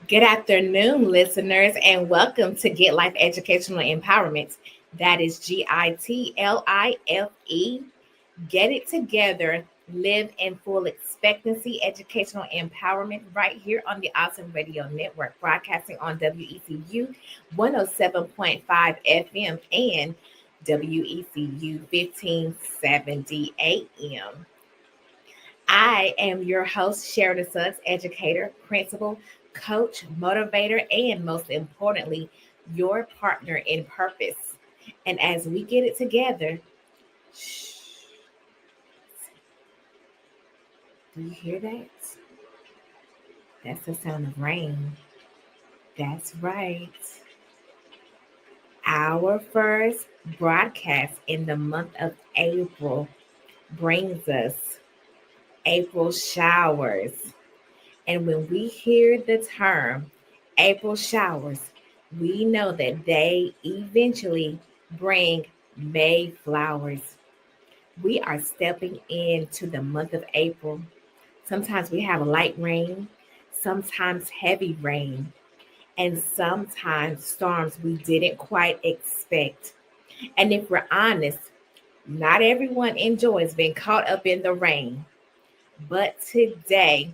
Good afternoon, listeners, and welcome to Get Life Educational Empowerment. That is GITLIFE. Get it together, live in full expectancy, educational empowerment right here on the Awesome Radio Network, broadcasting on WECU 107.5 FM and WECU 1570 AM. I am your host, Sherida Suggs, educator, principal, coach, motivator, and most importantly, your partner in purpose. And as we get it together, shh, do you hear that? That's the sound of rain. That's right. Our first broadcast in the month of April brings us April showers. And when we hear the term April showers, we know that they eventually bring May flowers. We are stepping into the month of April. Sometimes we have light rain, sometimes heavy rain, and sometimes storms we didn't quite expect. And if we're honest, not everyone enjoys being caught up in the rain. But today,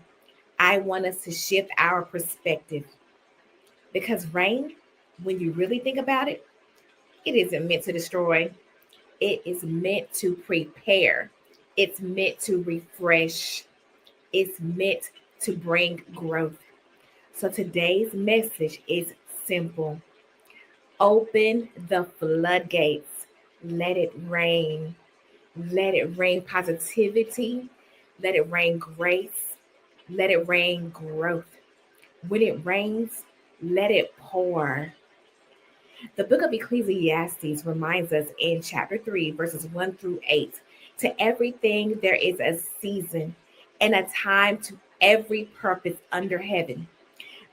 I want us to shift our perspective because rain, when you really think about it, it isn't meant to destroy, it is meant to prepare, it's meant to refresh, it's meant to bring growth. So today's message is simple: open the floodgates, let it rain. Let it rain positivity, let it rain grace, let it rain growth. When it rains, let it pour. The book of Ecclesiastes reminds us in chapter 3, verses 1 through 8, to everything there is a season and a time to every purpose under heaven.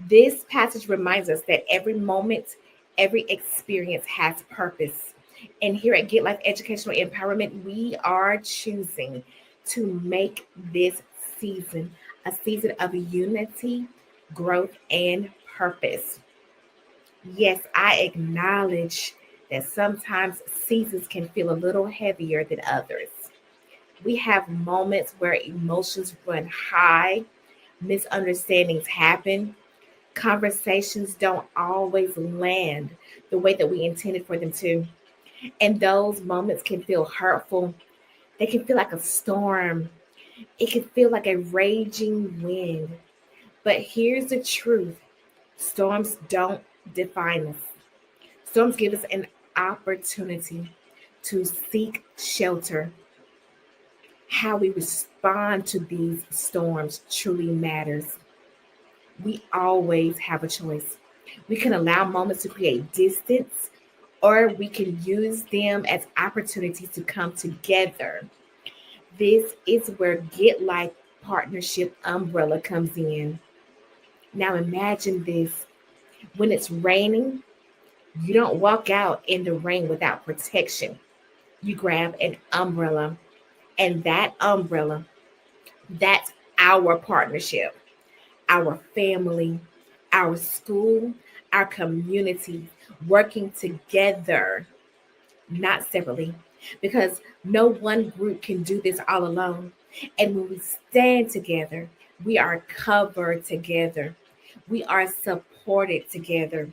This passage reminds us that every moment, every experience has purpose. And here at Get Life Educational Empowerment, we are choosing to make this season a season of unity, growth, and purpose. Yes, I acknowledge that sometimes seasons can feel a little heavier than others. We have moments where emotions run high, misunderstandings happen, conversations don't always land the way that we intended for them to. And those moments can feel hurtful. They can feel like a storm. It can feel like a raging wind. But here's the truth: storms don't define us. Storms give us an opportunity to seek shelter. How we respond to these storms truly matters. We always have a choice. We can allow moments to create distance, or we can use them as opportunities to come together. This is where Get Life Partnership Umbrella comes in. Now imagine this: when it's raining, you don't walk out in the rain without protection. You grab an umbrella, and that umbrella, that's our partnership, our family, our school, our community working together, not separately, because no one group can do this all alone. And when we stand together, we are covered together, we are supported together,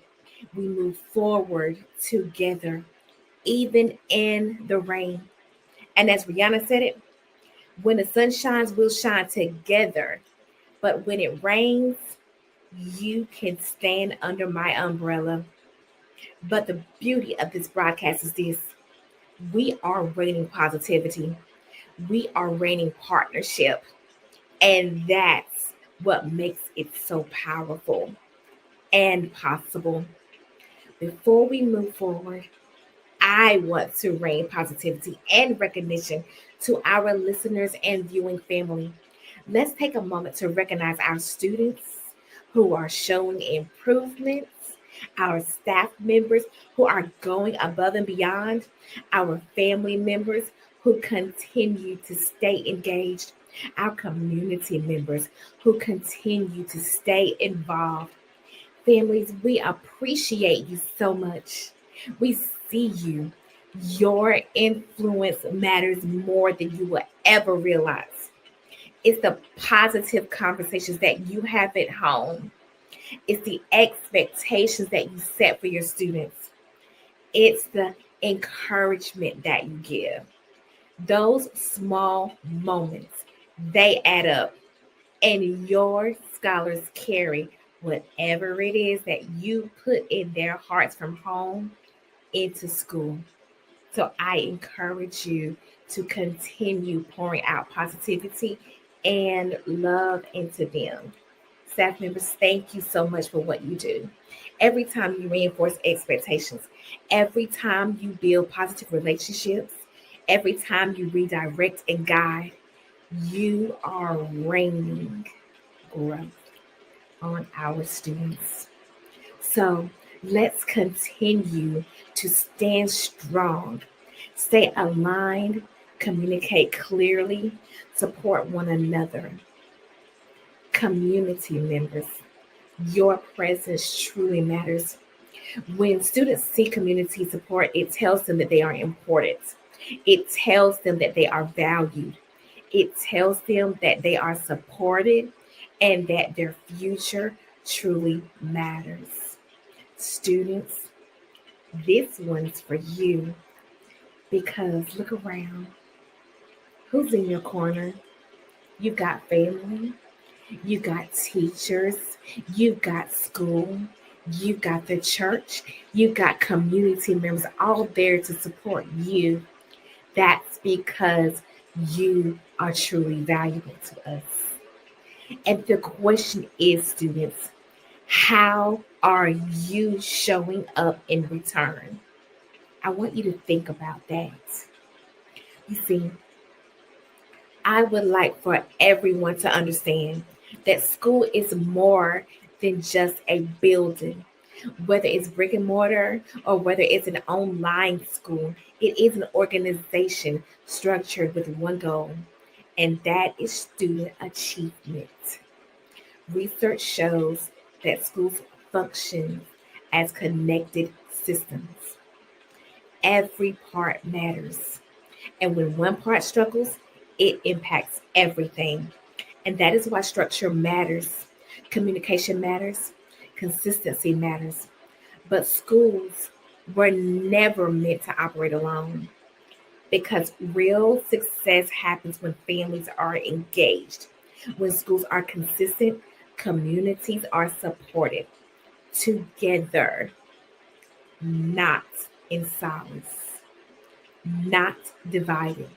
we move forward together, even in the rain. And as Rihanna said it, when the sun shines, we'll shine together. But when it rains, you can stand under my umbrella. But the beauty of this broadcast is this: we are raining positivity, we are raining partnership. And that's what makes it so powerful and possible. Before we move forward, I want to rain positivity and recognition to our listeners and viewing family. Let's take a moment to recognize our students who are showing improvements, our staff members who are going above and beyond, our family members who continue to stay engaged, our community members who continue to stay involved. Families, we appreciate you so much. We see you. Your influence matters more than you will ever realize. It's the positive conversations that you have at home. It's the expectations that you set for your students. It's the encouragement that you give. Those small moments, they add up. And your scholars carry whatever it is that you put in their hearts from home into school. So I encourage you to continue pouring out positivity and love into them. Staff members, thank you so much for what you do. Every time you reinforce expectations, every time you build positive relationships, every time you redirect and guide, you are raining growth on our students. So let's continue to stand strong, stay aligned, communicate clearly, support one another. Community members, your presence truly matters. When students see community support, it tells them that they are important. It tells them that they are valued. It tells them that they are supported and that their future truly matters. Students, this one's for you because look around. Who's in your corner? You've got family, you've got teachers, you've got school, you've got the church, you've got community members all there to support you. That's because you are truly valuable to us. And the question is, students, how are you showing up in return? I want you to think about that. You see, I would like for everyone to understand that school is more than just a building. Whether it's brick and mortar or whether it's an online school, it is an organization structured with one goal, and that is student achievement. Research shows that schools function as connected systems. Every part matters. And when one part struggles, it impacts everything. And that is why structure matters, communication matters, consistency matters. But schools were never meant to operate alone because real success happens when families are engaged, when schools are consistent, communities are supported together, not in silence, not divided,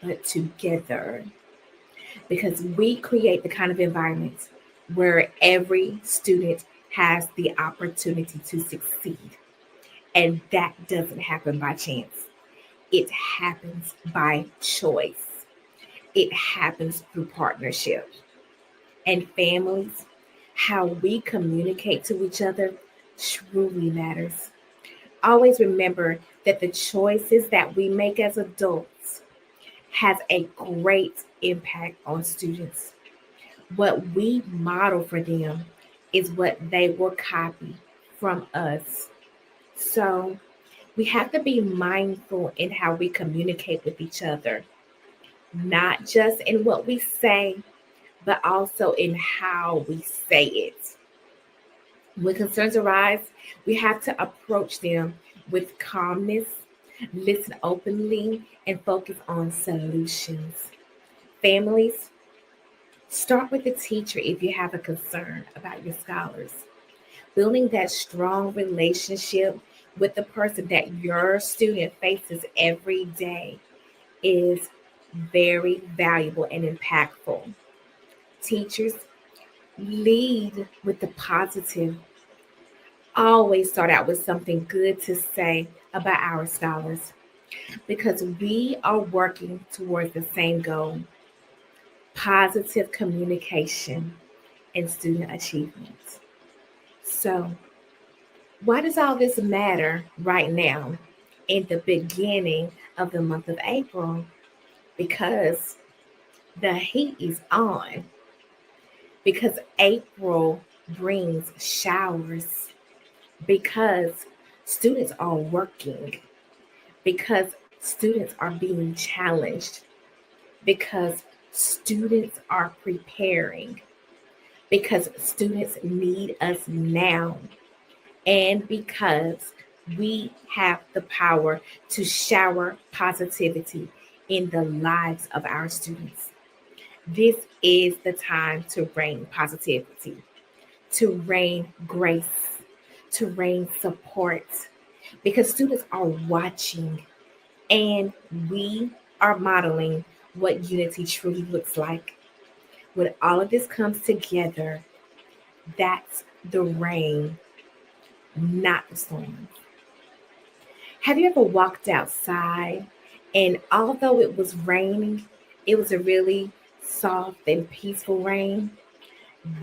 but together. Because we create the kind of environment where every student has the opportunity to succeed. And that doesn't happen by chance. It happens by choice. It happens through partnership. And families, how we communicate to each other truly matters. Always remember that the choices that we make as adults has a great impact on students. What we model for them is what they will copy from us. So we have to be mindful in how we communicate with each other, not just in what we say, but also in how we say it. When concerns arise, we have to approach them with calmness, listen openly, and focus on solutions. Families, start with the teacher if you have a concern about your scholars. Building that strong relationship with the person that your student faces every day is very valuable and impactful. Teachers, lead with the positive. Always start out with something good to say about our scholars because we are working towards the same goal: positive communication and student achievement. So, why does all this matter right now in the beginning of the month of April? Because the heat is on, because April brings showers because students are working, because students are being challenged, because students are preparing, because students need us now, and because we have the power to shower positivity in the lives of our students. This is the time to rain positivity, to rain grace, to rain support, because students are watching and we are modeling what unity truly looks like. When all of this comes together, that's the rain, not the storm. Have you ever walked outside and although it was raining, it was a really soft and peaceful rain?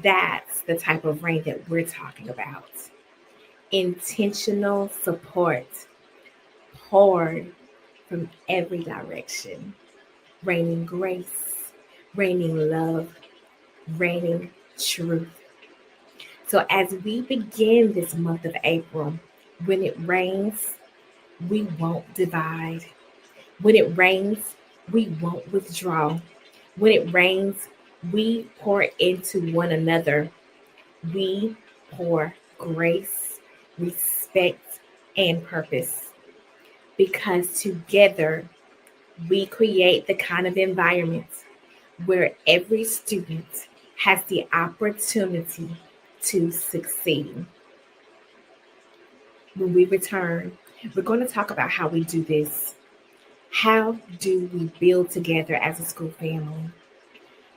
That's the type of rain that we're talking about. Intentional support poured from every direction, raining grace, raining love, raining truth. So, as we begin this month of April, when it rains, we won't divide. When it rains, we won't withdraw. When it rains, we pour into one another. We pour grace, respect, and purpose because together we create the kind of environment where every student has the opportunity to succeed. When we return, we're going to talk about how we do this. How do we build together as a school family?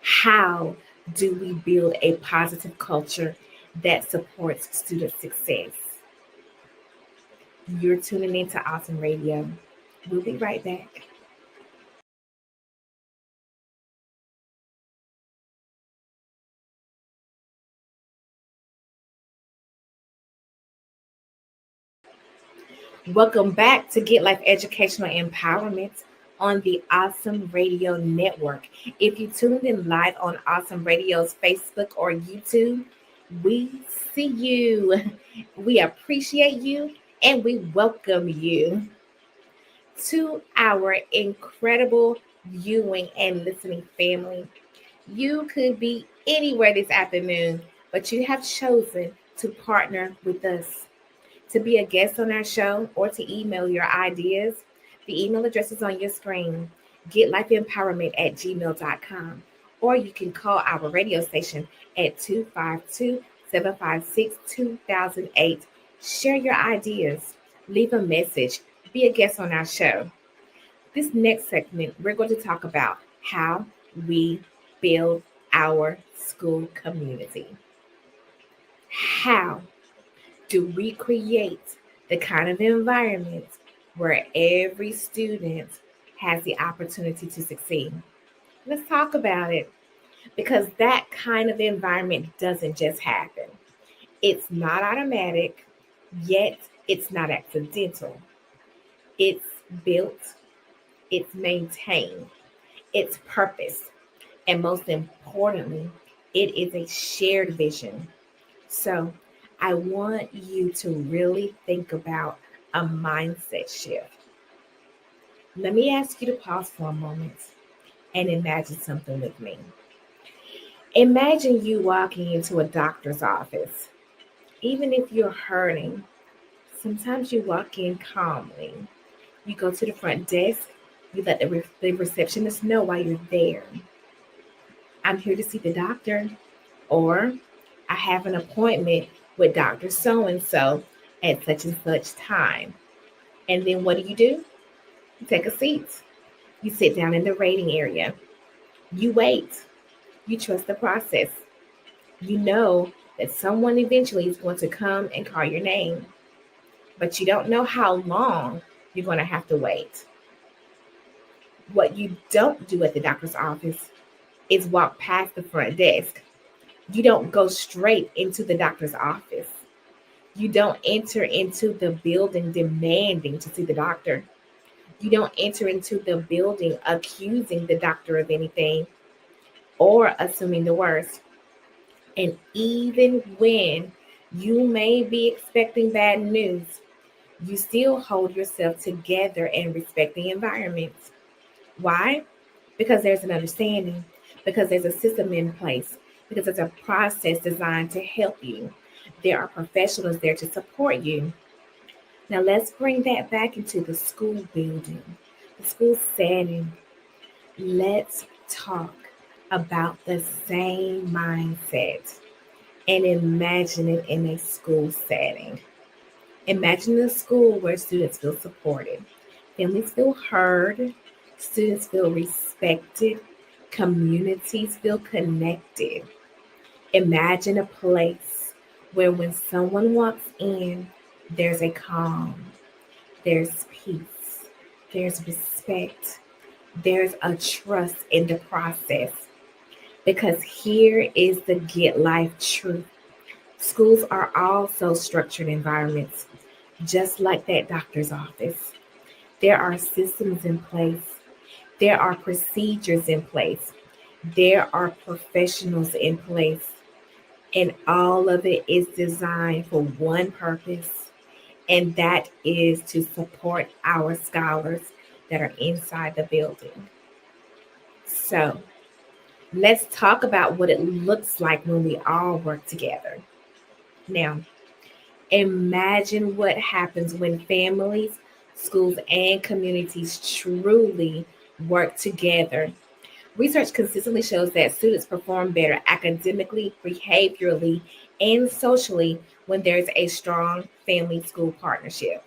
How do we build a positive culture that supports student success? You're tuning into Awesome Radio. We'll be right back. Welcome back to Get Life Educational Empowerment on the Awesome Radio Network. If you tuned in live on Awesome Radio's Facebook or YouTube, we see you. We appreciate you and we welcome you to our incredible viewing and listening family. You could be anywhere this afternoon, but you have chosen to partner with us. To be a guest on our show or to email your ideas, the email address is on your screen, getlifeempowerment@gmail.com. Or you can call our radio station at 252-756-2008. Share your ideas, leave a message, be a guest on our show. This next segment, we're going to talk about how we build our school community. How do we create the kind of environment where every student has the opportunity to succeed? Let's talk about it because that kind of environment doesn't just happen. It's not automatic, yet it's not accidental. It's built, it's maintained, it's purpose, and most importantly, it is a shared vision. So I want you to really think about a mindset shift. Let me ask you to pause for a moment and imagine something with me. Imagine you walking into a doctor's office. Even if you're hurting, sometimes you walk in calmly. You go to the front desk, you let the receptionist know why you're there. I'm here to see the doctor, or I have an appointment with Dr. So and so at such and such time. And then what do? You take a seat. You sit down in the waiting area. You wait. You trust the process. You know that someone eventually is going to come and call your name, but you don't know how long you're going to have to wait. What you don't do at the doctor's office is walk past the front desk. You don't go straight into the doctor's office. You don't enter into the building demanding to see the doctor. You don't enter into the building accusing the doctor of anything or assuming the worst. And even when you may be expecting bad news, you still hold yourself together and respect the environment. Why? Because there's an understanding, because there's a system in place, because there's a process designed to help you. There are professionals there to support you. Now, let's bring that back into the school building, the school setting. Let's talk about the same mindset and imagine it in a school setting. Imagine a school where students feel supported, families feel heard, students feel respected, communities feel connected. Imagine a place where when someone walks in, there's a calm, there's peace, there's respect, there's a trust in the process. Because here is the get life truth. Schools are also structured environments, just like that doctor's office. There are systems in place, there are procedures in place, there are professionals in place, and all of it is designed for one purpose, and that is to support our scholars that are inside the building. So, let's talk about what it looks like when we all work together. Now, imagine what happens when families, schools, and communities truly work together. Research consistently shows that students perform better academically, behaviorally, and socially when there's a strong family school partnership.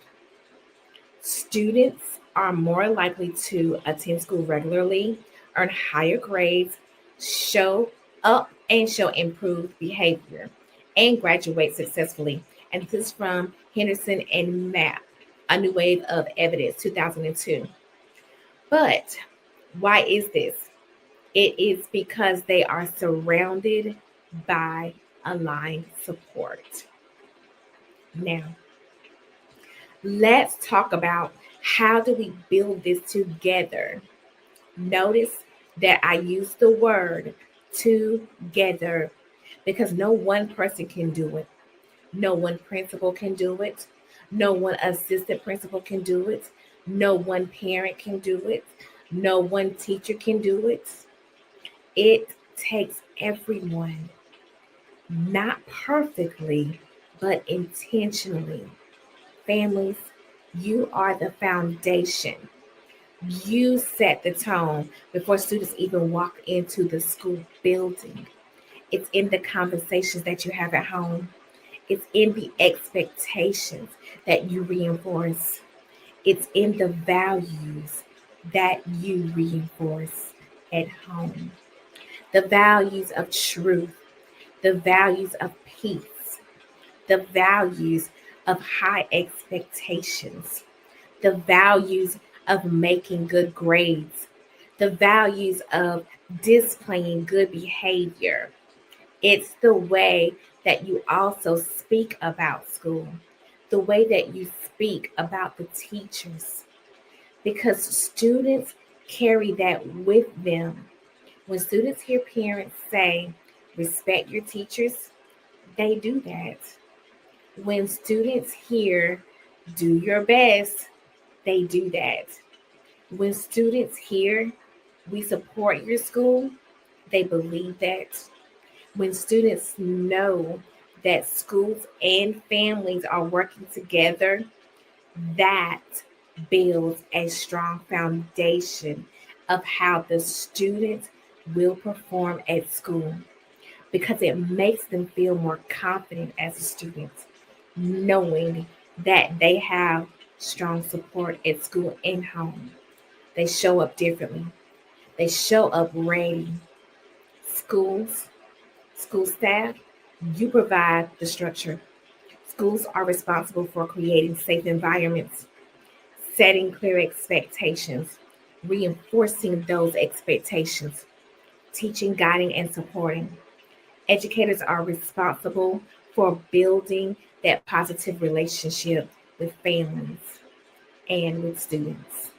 Students are more likely to attend school regularly, earn higher grades, show up and show improved behavior, and graduate successfully. And this is from Henderson and Mapp, A New Wave of Evidence, 2002. But why is this? It is because they are surrounded by aligned support. Now, let's talk about how do we build this together. Notice that I use the word together because no one person can do it. No one principal can do it. No one assistant principal can do it. No one parent can do it. No one teacher can do it. It takes everyone, not perfectly, but intentionally. Families, you are the foundation. You set the tone before students even walk into the school building. It's in the conversations that you have at home. It's in the expectations that you reinforce. It's in the values that you reinforce at home. The values of truth, the values of peace, the values of high expectations, the values of making good grades, the values of displaying good behavior. It's the way that you also speak about school, the way that you speak about the teachers, because students carry that with them. When students hear parents say, respect your teachers, they do that. When students hear, do your best, they do that. When students hear, we support your school, they believe that. When students know that schools and families are working together, that builds a strong foundation of how the students will perform at school because it makes them feel more confident as a student, knowing that they have strong support at school and home. They show up differently. They show up ready. Schools, school staff, you provide the structure. Schools are responsible for creating safe environments, setting clear expectations, reinforcing those expectations, teaching, guiding, and supporting. Educators are responsible for building that positive relationship with families and with students.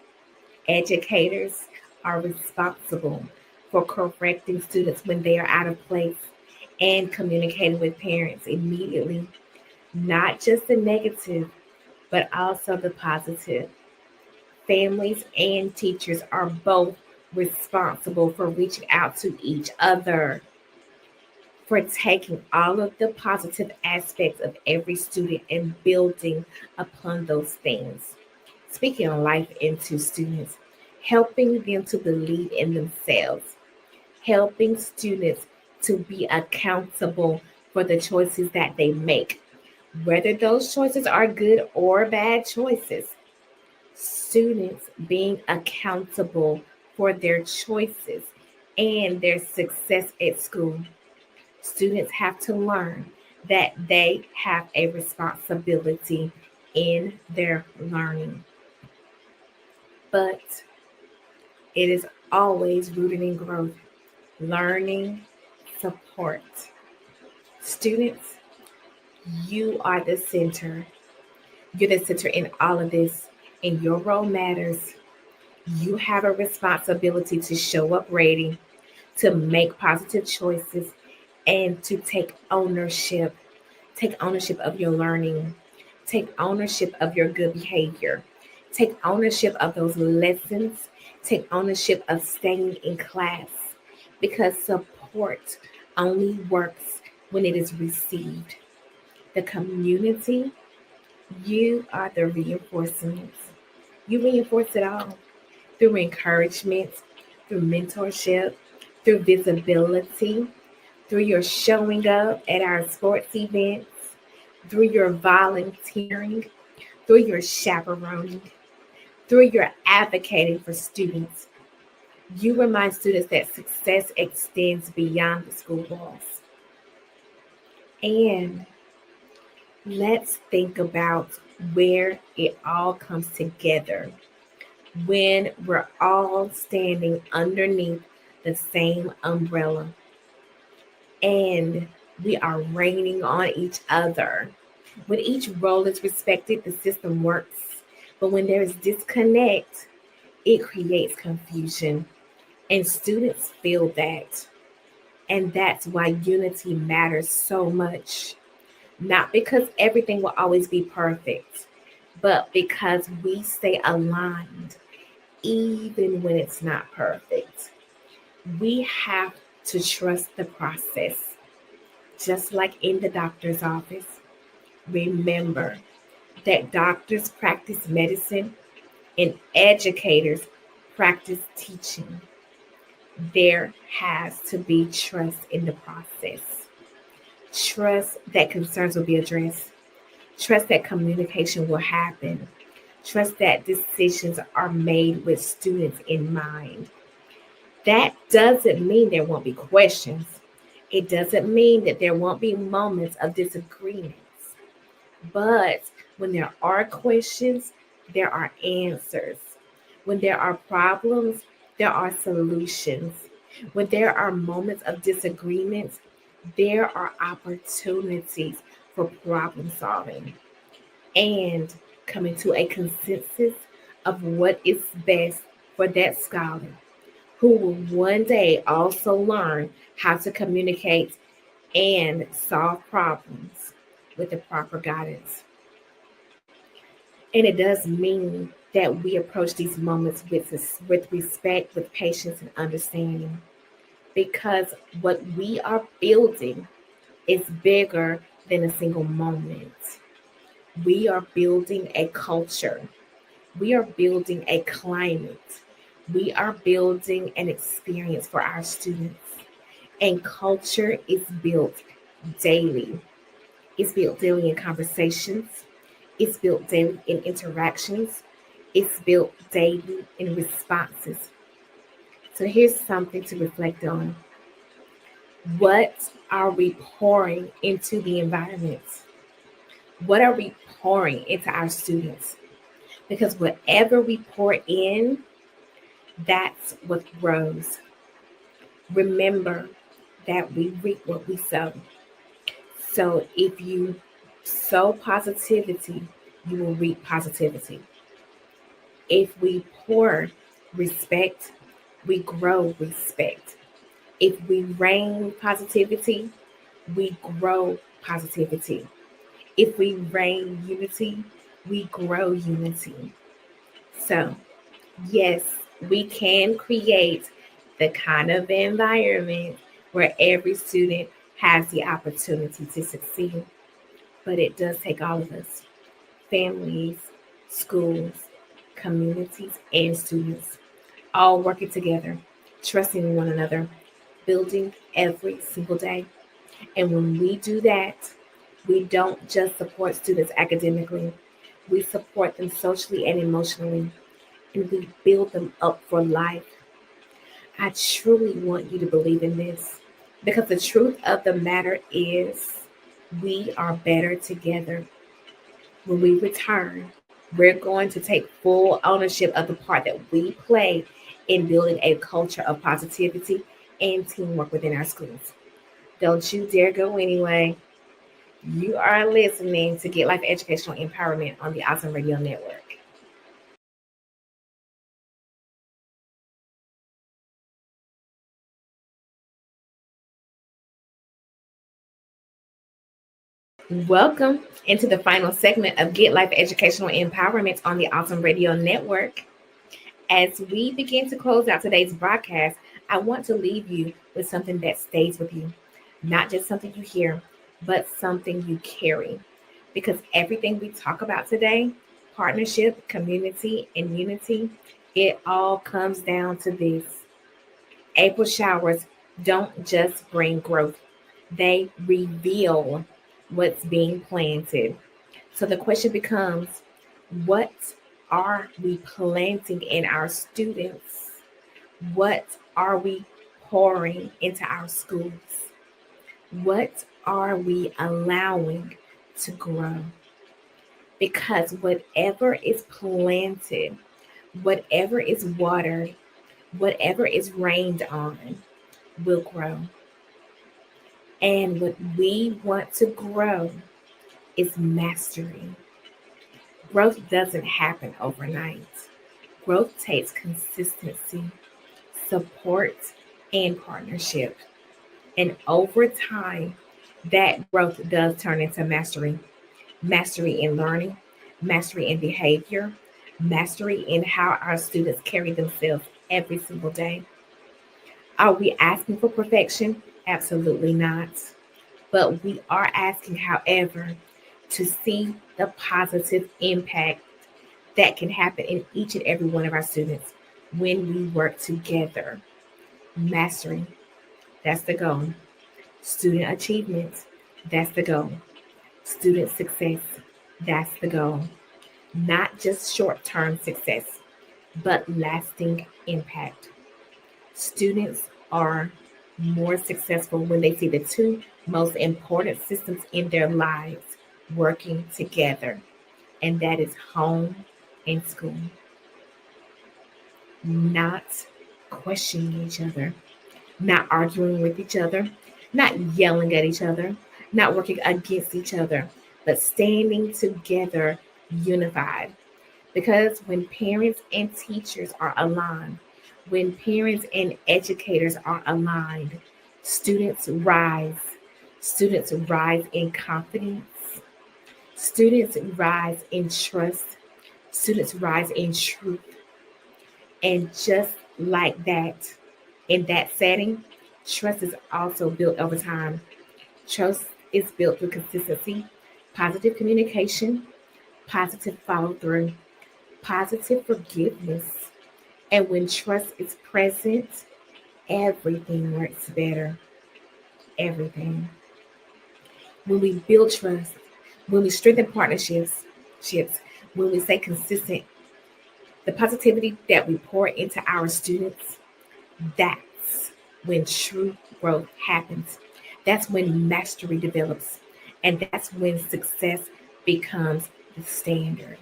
Educators are responsible for correcting students when they are out of place and communicating with parents immediately, not just the negative, but also the positive. Families and teachers are both responsible for reaching out to each other, for taking all of the positive aspects of every student and building upon those things. Speaking life into students, helping them to believe in themselves, helping students to be accountable for the choices that they make, whether those choices are good or bad choices. Students being accountable for their choices and their success at school. Students have to learn that they have a responsibility in their learning, but it is always rooted in growth, learning, support. Students, you are the center. You're the center in all of this, and your role matters. You have a responsibility to show up ready, to make positive choices, and to take ownership. Take ownership of your learning. Take ownership of your good behavior. Take ownership of those lessons. Take ownership of staying in class, because support only works when it is received. The community, you are the reinforcements. You reinforce it all through encouragement, through mentorship, through visibility, through your showing up at our sports events, through your volunteering, through your chaperoning, through your advocating for students. You remind students that success extends beyond the school walls. And let's think about where it all comes together when we're all standing underneath the same umbrella and we are raining on each other. When each role is respected, the system works. But when there is disconnect, it creates confusion. And students feel that. And that's why unity matters so much. Not because everything will always be perfect, but because we stay aligned even when it's not perfect. We have to trust the process, just like in the doctor's office. Remember that doctors practice medicine and educators practice teaching. There has to be trust in the process. Trust that concerns will be addressed. Trust that communication will happen. Trust that decisions are made with students in mind. That doesn't mean there won't be questions. It doesn't mean that there won't be moments of disagreements. But when there are questions, there are answers. When there are problems, there are solutions. When there are moments of disagreements, there are opportunities for problem solving and coming to a consensus of what is best for that scholar who will one day also learn how to communicate and solve problems with the proper guidance. And it does mean that we approach these moments with respect, with patience, and understanding. Because what we are building is bigger than a single moment. We are building a culture. We are building a climate. We are building an experience for our students. And culture is built daily. It's built daily in conversations. It's built daily in interactions. It's built daily in responses. So here's something to reflect on. What are we pouring into the environment? What are we pouring into our students? Because whatever we pour in, that's what grows. Remember that we reap what we sow. So if you sow positivity, you will reap positivity. If we pour respect, we grow respect. If we rain positivity, we grow positivity. If we reign unity, we grow unity. So, yes, we can create the kind of environment where every student has the opportunity to succeed, but it does take all of us, families, schools, communities, and students, all working together, trusting one another, building every single day. And when we do that, we don't just support students academically, we support them socially and emotionally, and we build them up for life. I truly want you to believe in this because the truth of the matter is we are better together. When we return, we're going to take full ownership of the part that we play in building a culture of positivity and teamwork within our schools. Don't you dare go anyway. You are listening to Get Life Educational Empowerment on the Awesome Radio Network. Welcome into the final segment of Get Life Educational Empowerment on the Awesome Radio Network. As we begin to close out today's broadcast, I want to leave you with something that stays with you. Not just something you hear, but something you carry. Because everything we talk about today, partnership, community, and unity, it all comes down to this. April showers don't just bring growth, they reveal what's being planted. So the question becomes, what are we planting in our students? What are we pouring into our schools? What are we allowing to grow? Because whatever is planted, whatever is watered, whatever is rained on will grow. And what we want to grow is mastery. Growth doesn't happen overnight. Growth takes consistency, support, and partnership. And over time, that growth does turn into mastery. Mastery in learning, mastery in behavior, mastery in how our students carry themselves every single day. Are we asking for perfection? Absolutely not. But we are asking, however, to see the positive impact that can happen in each and every one of our students when we work together. Mastery, that's the goal. Student achievement, that's the goal. Student success, that's the goal. Not just short term success, but lasting impact. Students are more successful when they see the two most important systems in their lives working together, and that is home and school. Not questioning each other, not arguing with each other, not yelling at each other, not working against each other, but standing together unified. Because when parents and teachers are aligned, when parents and educators are aligned, students rise. Students rise in confidence. Students rise in trust. Students rise in truth. And just like that, in that setting, trust is also built over time. Trust is built through consistency, positive communication, positive follow through, positive forgiveness. And when trust is present, everything works better. Everything. When we build trust, when we strengthen ships, when we stay consistent, the positivity that we pour into our students, that's when true growth happens. That's when mastery develops. And that's when success becomes the standard.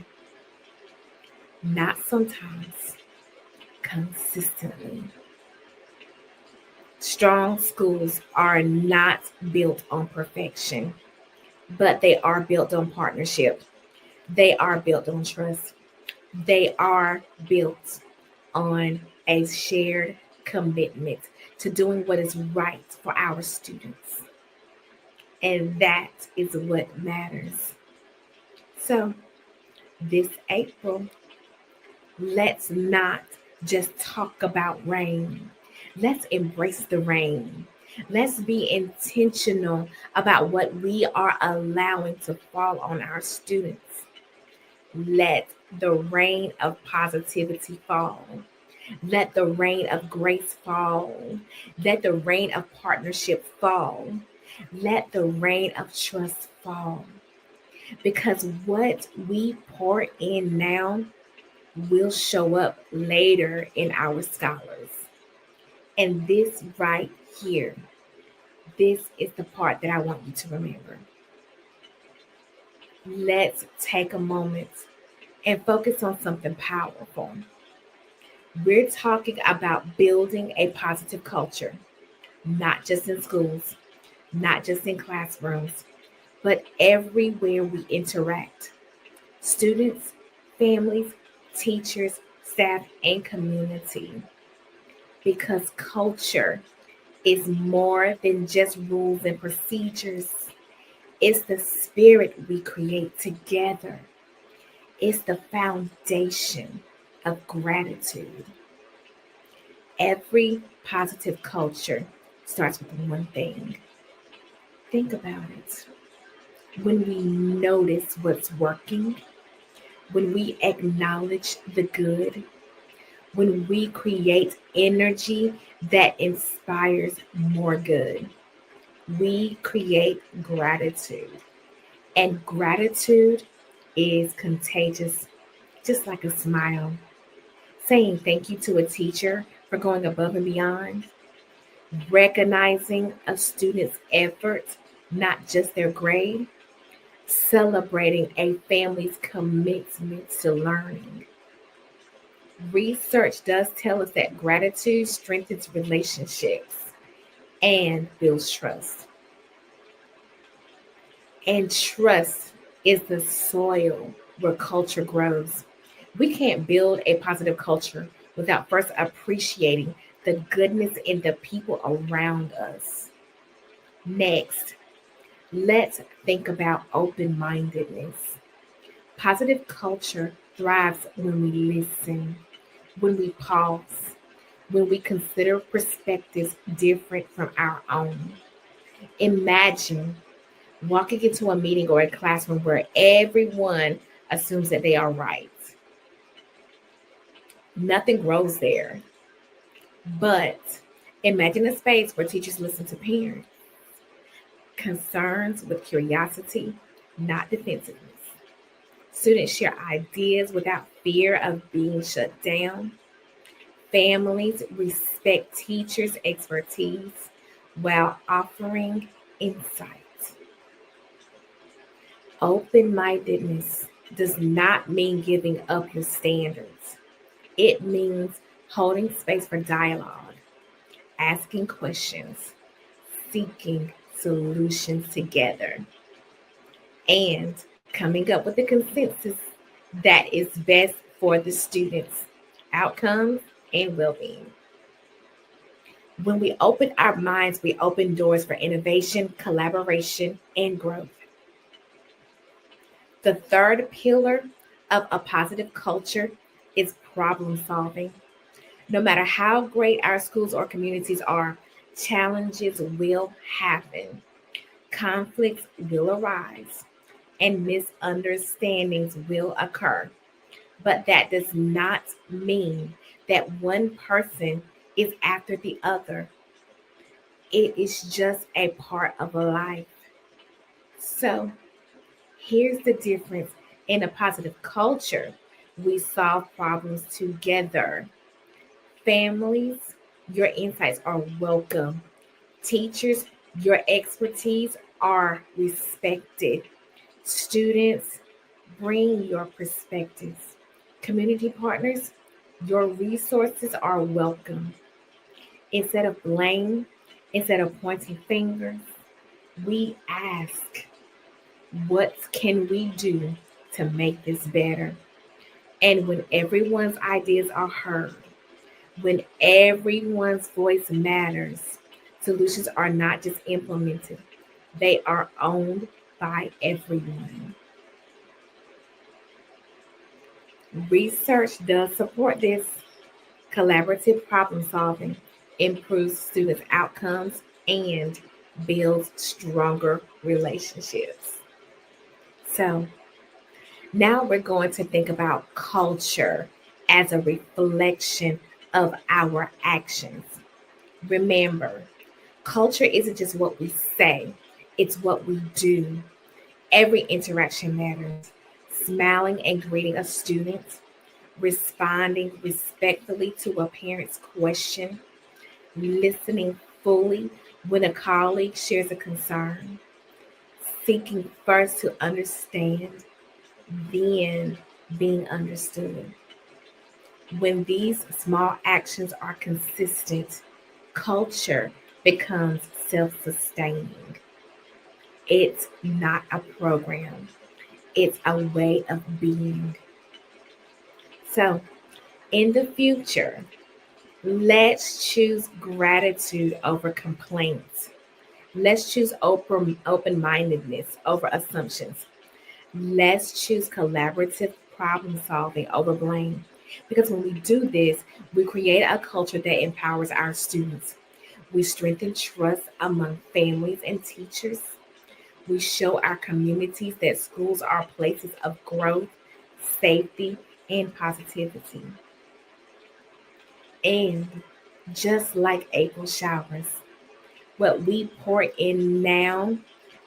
Not sometimes, consistently. Strong schools are not built on perfection, but they are built on partnership. They are built on trust. They are built on a shared commitment to doing what is right for our students. And that is what matters. So, this April, let's not just talk about rain. Let's embrace the rain. Let's be intentional about what we are allowing to fall on our students. Let the rain of positivity fall. Let the rain of grace fall. Let the rain of partnership fall. Let the rain of trust fall. Because what we pour in now will show up later in our scholars. And this right here, this is the part that I want you to remember. Let's take a moment and focus on something powerful. We're talking about building a positive culture, not just in schools, not just in classrooms, but everywhere we interact. Students, families, teachers, staff, and community. Because culture is more than just rules and procedures. It's the spirit we create together. It's the foundation of gratitude. Every positive culture starts with one thing. Think about it. When we notice what's working, when we acknowledge the good, when we create energy that inspires more good, we create gratitude. And gratitude is contagious, just like a smile. Saying thank you to a teacher for going above and beyond, recognizing a student's effort, not just their grade, celebrating a family's commitment to learning. Research does tell us that gratitude strengthens relationships and builds trust. And trust is the soil where culture grows. We can't build a positive culture without first appreciating the goodness in the people around us. Next, let's think about open mindedness. Positive culture thrives when we listen, when we pause, when we consider perspectives different from our own. Imagine walking into a meeting or a classroom where everyone assumes that they are right. Nothing grows there. But imagine a space where teachers listen to parents, concerns with curiosity, not defensiveness. Students share ideas without fear of being shut down. Families respect teachers' expertise while offering insight. Open mindedness does not mean giving up your standards, it means holding space for dialogue, asking questions, seeking solutions together, and coming up with a consensus that is best for the students' outcomes and well being. When we open our minds, we open doors for innovation, collaboration, and growth. The third pillar of a positive culture is problem solving. No matter how great our schools or communities are, challenges will happen, conflicts will arise, and misunderstandings will occur. But that does not mean that one person is after the other. It is just a part of life. So, here's the difference in a positive culture. We solve problems together. Families, your insights are welcome. Teachers, your expertise are respected. Students, bring your perspectives. Community partners, your resources are welcome. Instead of blame, instead of pointing fingers, we ask, what can we do to make this better? And when everyone's ideas are heard, when everyone's voice matters, solutions are not just implemented, They are owned by everyone. Research does support this. Collaborative problem solving improves students' outcomes and builds stronger relationships. So, now we're going to think about culture as a reflection of our actions. Remember, culture isn't just what we say, it's what we do. Every interaction matters. Smiling and greeting a student, responding respectfully to a parent's question, listening fully when a colleague shares a concern, seeking first to understand, then being understood. When these small actions are consistent, culture becomes self sustaining. It's not a program, it's a way of being. So, in the future, let's choose gratitude over complaints. Let's choose open mindedness over assumptions. Let's choose collaborative problem solving over blame. Because when we do this, we create a culture that empowers our students. We strengthen trust among families and teachers. We show our communities that schools are places of growth, safety, and positivity. And just like April showers, what we pour in now,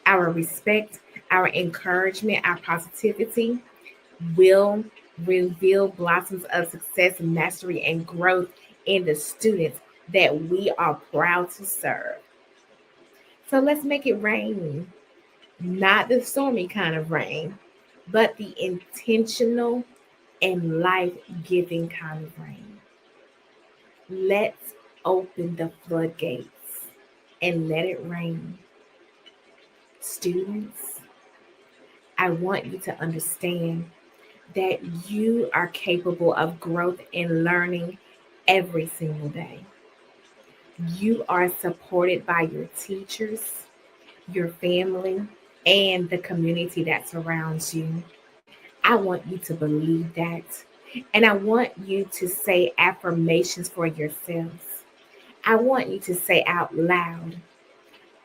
our respect, our encouragement, our positivity, will reveal blossoms of success, mastery, and growth in the students that we are proud to serve. So let's make it rain, not the stormy kind of rain, but the intentional and life giving kind of rain. Let's open the floodgates and let it rain. Students, I want you to understand that you are capable of growth and learning every single day. You are supported by your teachers, your family, and the community that surrounds you. I want you to believe that. And I want you to say affirmations for yourselves. I want you to say out loud,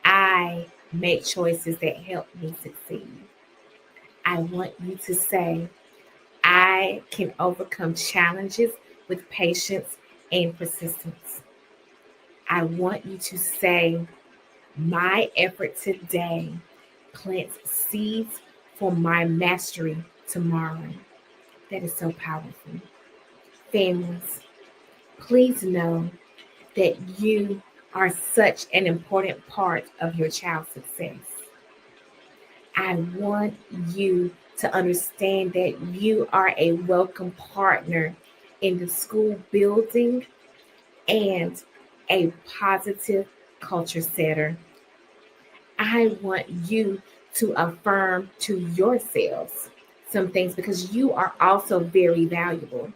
I make choices that help me succeed. I want you to say, I can overcome challenges with patience and persistence. I want you to say, my effort today plants seeds for my mastery tomorrow. That is so powerful. Families, please know that you are such an important part of your child's success. I want you to understand that you are a welcome partner in the school building and a positive culture setter. I want you to affirm to yourselves some things because you are also very valuable.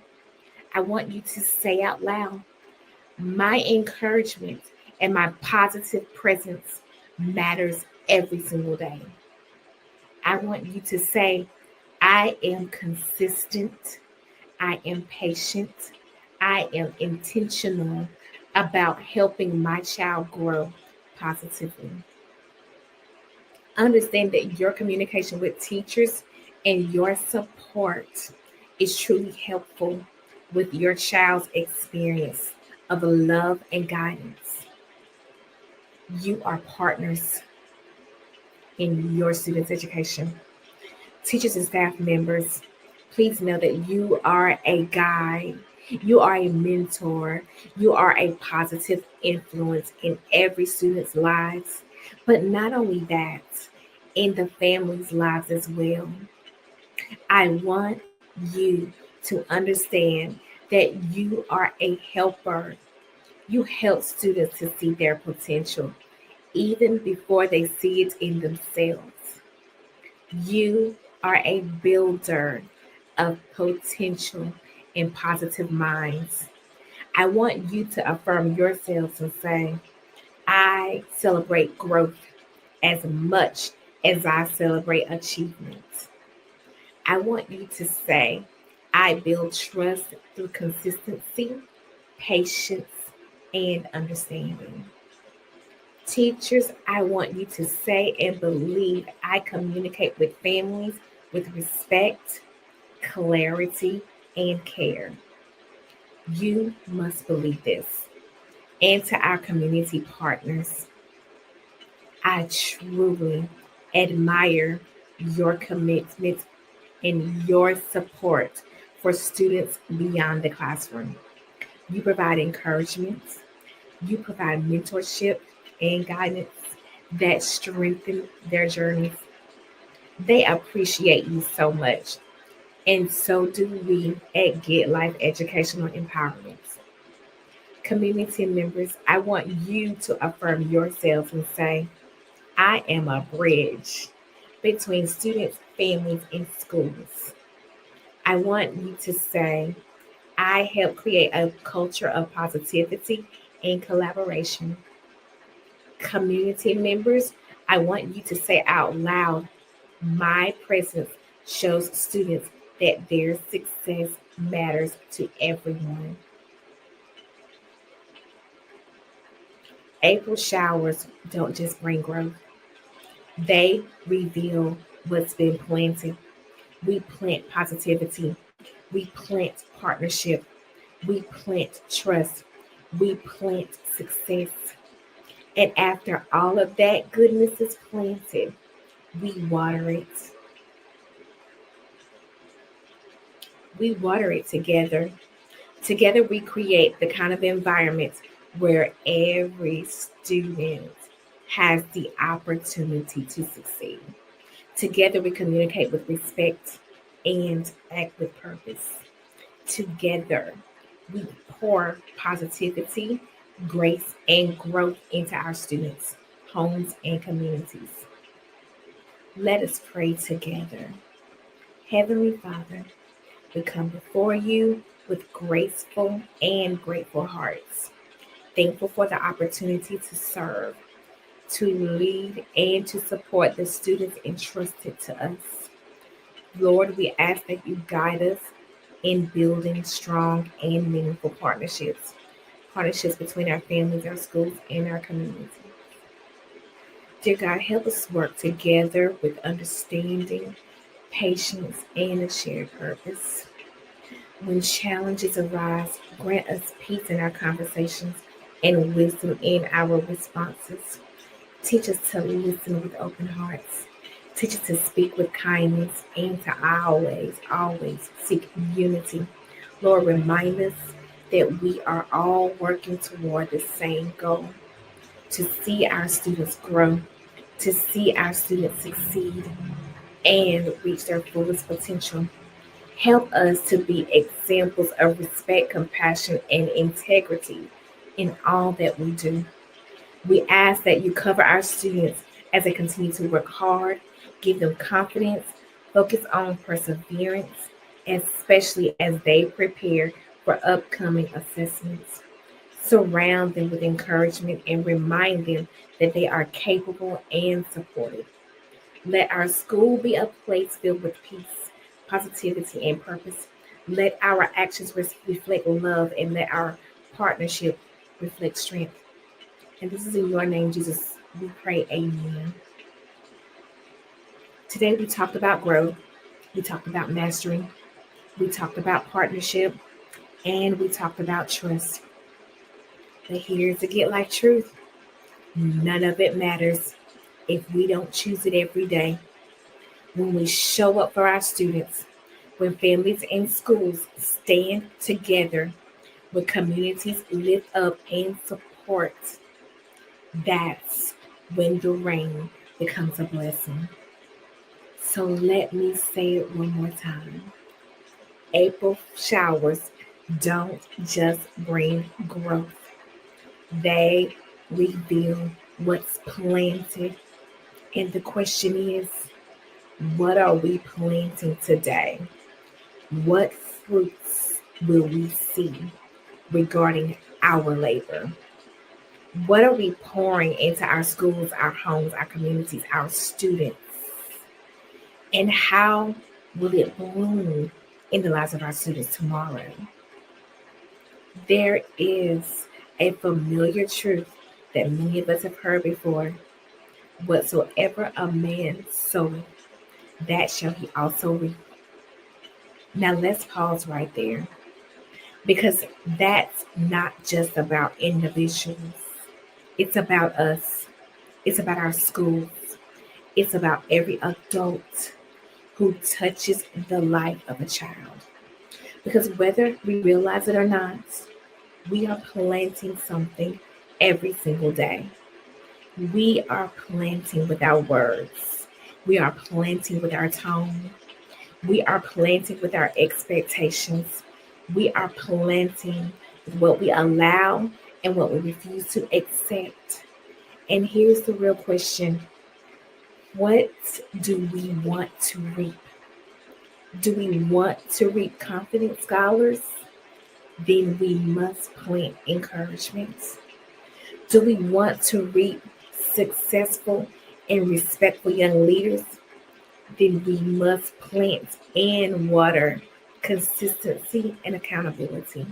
I want you to say out loud, my encouragement and my positive presence matters every single day. I want you to say, I am consistent, I am patient, I am intentional about helping my child grow positively. Understand that your communication with teachers and your support is truly helpful with your child's experience of love and guidance. You are partners in your students' education. Teachers and staff members, please know that you are a guide, you are a mentor, you are a positive influence in every student's lives. But not only that, in the family's lives as well. I want you to understand that you are a helper. You help students to see their potential even before they see it in themselves. You are a builder of potential and positive minds. I want you to affirm yourselves and say, I celebrate growth. as much as I celebrate achievements. I want you to say, I build trust through consistency, patience, and understanding. Teachers, I want you to say and believe I communicate with families with respect, clarity, and care. You must believe this. And to our community partners, I truly admire your commitment and your support for students beyond the classroom. You provide encouragement, you provide mentorship and guidance that strengthen their journeys. They appreciate you so much, and so do we at Get Life Educational Empowerment. Community members, I want you to affirm yourselves and say, I am a bridge between students, families, and schools. I want you to say, I help create a culture of positivity and collaboration. Community members, I want you to say out loud, my presence shows students that their success matters to everyone. April showers don't just bring growth, they reveal what's been planted. We plant positivity, we plant partnership, we plant trust, we plant success. And after all of that goodness is planted, we water it. We water it together. Together, we create the kind of environment where every student has the opportunity to succeed. Together, we communicate with respect and act with purpose. Together, we pour positivity, grace, and growth into our students, homes, and communities. Let us pray together. Heavenly Father, we come before you with graceful and grateful hearts, thankful for the opportunity to serve, to lead, and to support the students entrusted to us. Lord, we ask that you guide us in building strong and meaningful partnerships, partnerships between our families, our schools, and our community. Dear God, help us work together with understanding, patience, and a shared purpose. When challenges arise, grant us peace in our conversations and wisdom in our responses. Teach us to listen with open hearts. Teach us to speak with kindness and to always seek unity. Lord, remind us that we are all working toward the same goal, to see our students grow, to see our students succeed and reach their fullest potential. Help us to be examples of respect, compassion, and integrity in all that we do. We ask that you cover our students as they continue to work hard, give them confidence, focus on perseverance, especially as they prepare for upcoming assessments. Surround them with encouragement and remind them that they are capable and supported. Let our school be a place filled with peace, positivity, and purpose. Let our actions reflect love and let our partnership reflect strength. And this is in your name, Jesus. We pray, amen. Today we talked about growth, we talked about mastery, we talked about partnership, and we talked about trust. But here's the Get Life truth. None of it matters if we don't choose it every day. When we show up for our students, when families and schools stand together, when communities lift up and support, that's when the rain becomes a blessing. So let me say it one more time. April showers don't just bring growth, they reveal what's planted. And the question is, what are we planting today? What fruits will we see regarding our labor? What are we pouring into our schools, our homes, our communities, our students? And how will it bloom in the lives of our students tomorrow? There is a familiar truth that many of us have heard before. Whatsoever a man soweth, that shall he also reap. Now let's pause right there because that's not just about individuals. It's about us. It's about our schools. It's about every adult who touches the life of a child. Because whether we realize it or not, we are planting something every single day. We are planting with our words. We are planting with our tone. We are planting with our expectations. We are planting with what we allow and what we refuse to accept. And here's the real question: what do we want to reap? Do we want to reap confident scholars? Then we must plant encouragement. Do we want to reap successful and respectful young leaders? Then we must plant and water consistency and accountability.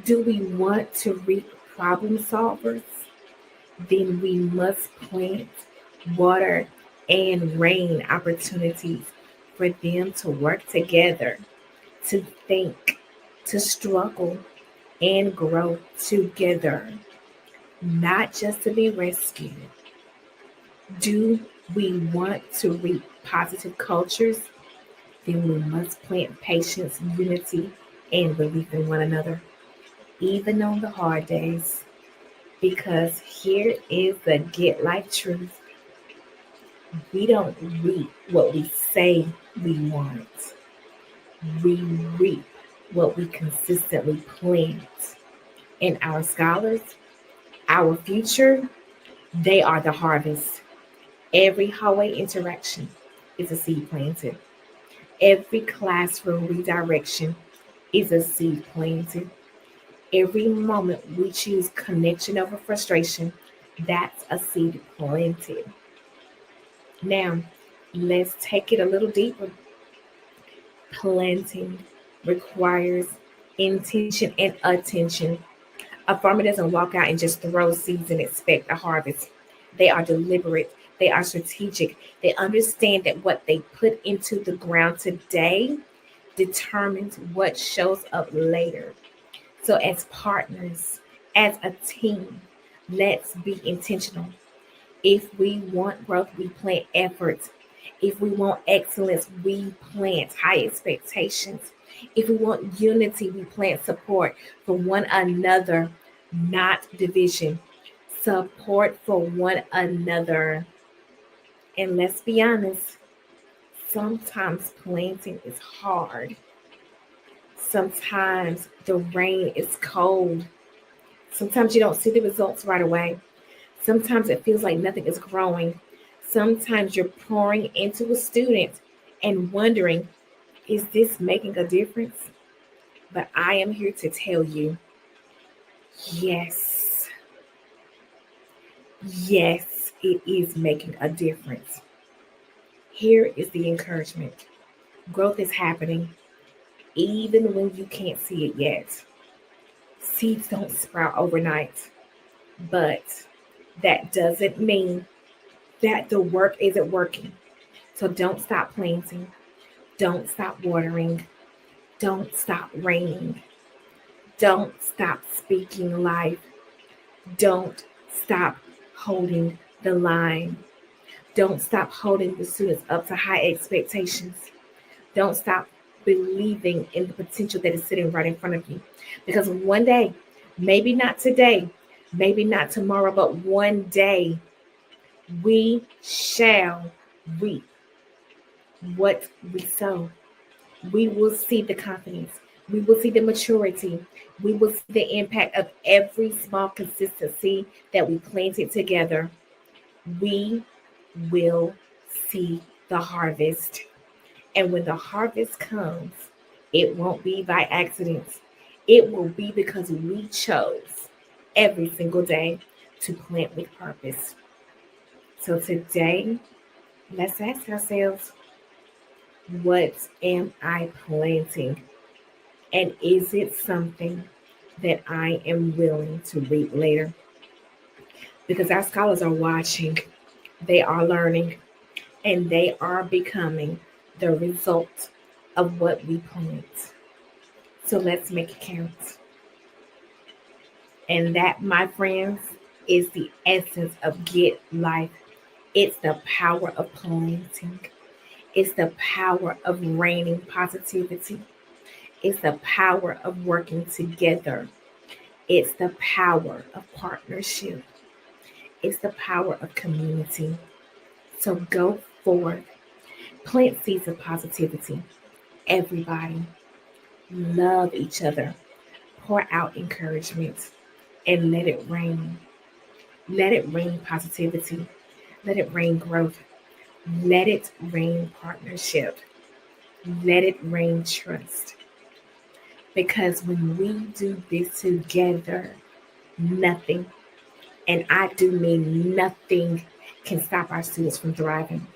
Do we want to reap problem solvers? Then we must plant, water, and rain opportunities for them to work together, to think, to struggle, and grow together, not just to be rescued. Do we want to reap positive cultures? Then we must plant patience, unity, and belief in one another, even on the hard days. Because here is the get life truth: we don't reap what we say we want, we reap what we consistently plant. And our scholars, our future, they are the harvest. Every hallway interaction is a seed planted. Every classroom redirection is a seed planted. Every moment we choose connection over frustration, that's a seed planted. Now, let's take it a little deeper. Planting requires intention and attention. A farmer doesn't walk out and just throw seeds and expect a harvest. They are deliberate, they are strategic. They understand that what they put into the ground today determines what shows up later. So, as partners, as a team, let's be intentional. If we want growth, we plant effort. If we want excellence, we plant high expectations. If we want unity, we plant support for one another, not division. Support for one another. And let's be honest, sometimes planting is hard. Sometimes the rain is cold. Sometimes you don't see the results right away. Sometimes it feels like nothing is growing. Sometimes you're pouring into a student and wondering, is this making a difference? But I am here to tell you, yes, yes, it is making a difference. Here is the encouragement: growth is happening, even when you can't see it yet. Seeds don't sprout overnight, but that doesn't mean that the work isn't working. So don't stop planting, don't stop watering, don't stop raining, don't stop speaking life, don't stop holding the line, don't stop holding the students up to high expectations, don't stop believing in the potential that is sitting right in front of you. Because one day, maybe not today, maybe not tomorrow, but one day, we shall reap what we sow. We will see the confidence. We will see the maturity. We will see the impact of every small consistency that we planted together. We will see the harvest. And when the harvest comes, it won't be by accident. It will be because we chose. every single day to plant with purpose. So today, let's ask ourselves, what am I planting? And is it something that I am willing to reap later? Because our scholars are watching, they are learning, and they are becoming the result of what we plant. So let's make it count. And that, my friends, is the essence of Get Life. It's the power of planting. It's the power of raining positivity. It's the power of working together. It's the power of partnership. It's the power of community. So go forth, plant seeds of positivity. Everybody, love each other, pour out encouragement, and let it rain. Let it rain positivity. Let it rain growth. Let it rain partnership. Let it rain trust. Because when we do this together, nothing, and I do mean nothing, can stop our students from thriving.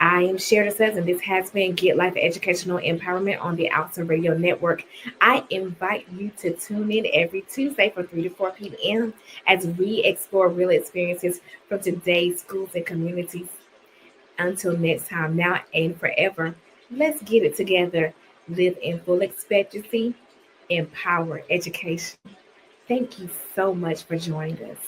I am Sherida Suggs, and this has been Get Life Educational Empowerment on the Outside Radio Network. I invite you to tune in every Tuesday from 3 to 4 p.m. as we explore real experiences from today's schools and communities. Until next time, now and forever, let's get it together. Live in full expectancy, empower education. Thank you so much for joining us.